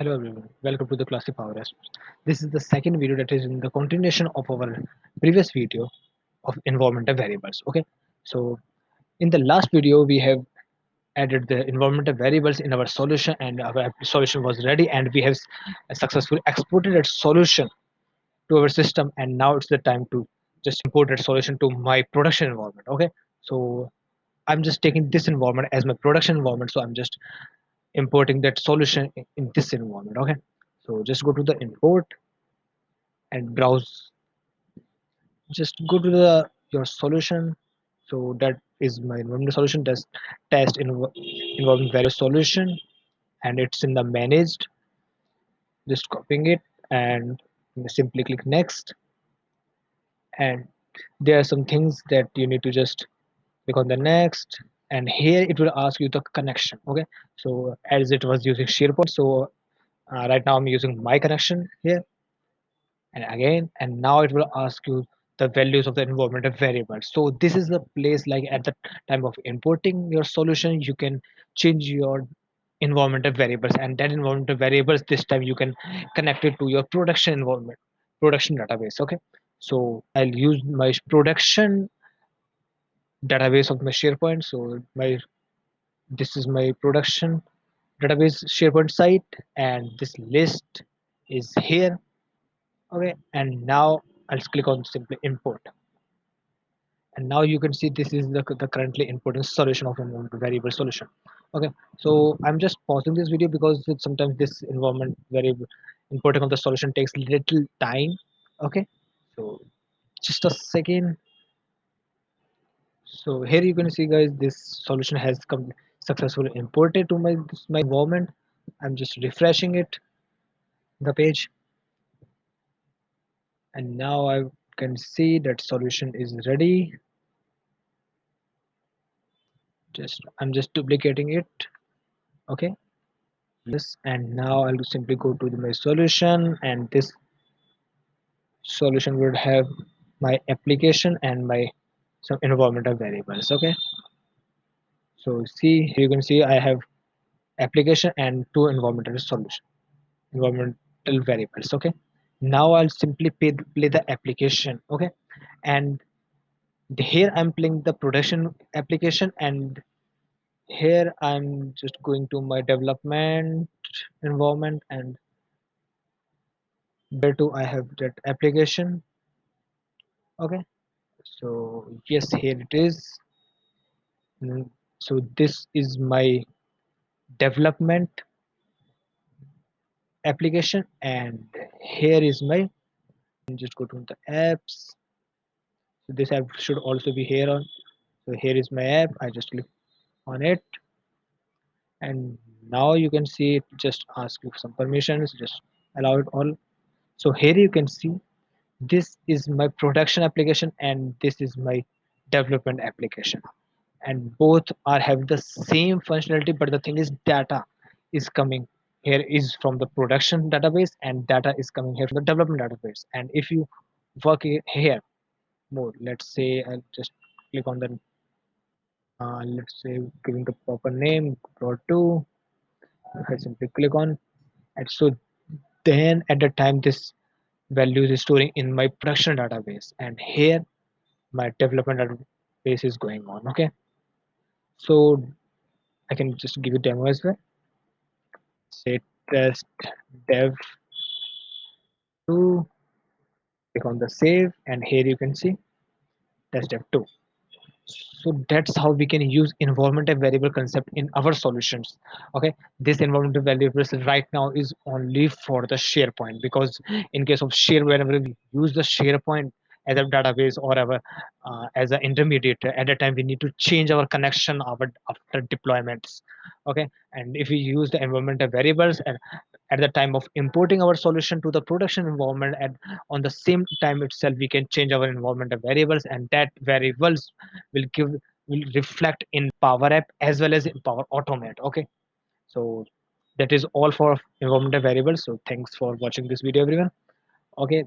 Hello everyone, welcome to the classic PowerApps. This is the second video that is in the continuation of our previous video of environmental variables. Okay, so in the last video we have added the environmental variables in our solution and our solution was ready and we have successfully exported that solution to our system, and now it's the time to just import that solution to my production environment. Okay, so I'm just taking this environment as my production environment, so I'm just importing that solution in this environment. Okay, so just go to the import and browse, just go to the your solution. So that is my environment solution, test environment variable solution, and it's in the managed. Just copying it and simply click next, and there are some things that you need to just click on the next, and here it will ask you the connection. Okay, so as it was using SharePoint, so right now I'm using my connection here, and again, and now it will ask you the values of the environmental variable. So this is the place, like at the time of importing your solution you can change your environmental variables, and that environmental variables this time you can connect it to your production environment, production database. Okay, so I'll use my production database of my SharePoint. So my this is my production database SharePoint site, and this list is here. Okay, and now I'll click on simply import, and now you can see this is the currently importing solution of environment variable solution. Okay, so I'm just pausing this video because sometimes this environment variable importing of the solution takes little time. Okay, so just a second. So here you can see, guys, this solution has come successfully imported to my environment. I'm just refreshing it, the page, and now I can see that solution is ready. Just I'm just duplicating it. Okay, this, and now I'll simply go to my solution, and this solution would have my application and my some environmental variables. Okay, so see, here you can see I have application and two environmental variables. Okay, now I'll simply play the application. Okay, and here I'm playing the production application, and here I'm just going to my development environment, and there too I have that application. Okay, so yes, here it is. So this is my development application, and here is my, just go to the apps. So this app should also be here on. So here is my app, I just click on it, and now you can see it just ask you for some permissions, just allow it all. So here you can see this is my production application and this is my development application, and both are having the same functionality, but the thing is data is coming here is from the production database and data is coming here from the development database. And if you work here more, let's say I'll just click on the let's say giving the proper name pro2. I simply click on it, so then at the time this values is storing in my production database, and here my development database is going on. Okay, so I can just give you demo as well. Say test dev 2, click on the save, and here you can see test dev 2. So that's how we can use environmental variable concept in our solutions. Okay, this environmental variables right now is only for the SharePoint, because in case of share, whenever we use the SharePoint as a database or our as an intermediate, at a time we need to change our connection after deployments. Okay, and if we use the environmental variables and at the time of importing our solution to the production environment, and on the same time itself we can change our environmental variables, and that variables will give will reflect in Power App as well as in Power Automate. Okay, so that is all for environmental variables. So thanks for watching this video, everyone. Okay,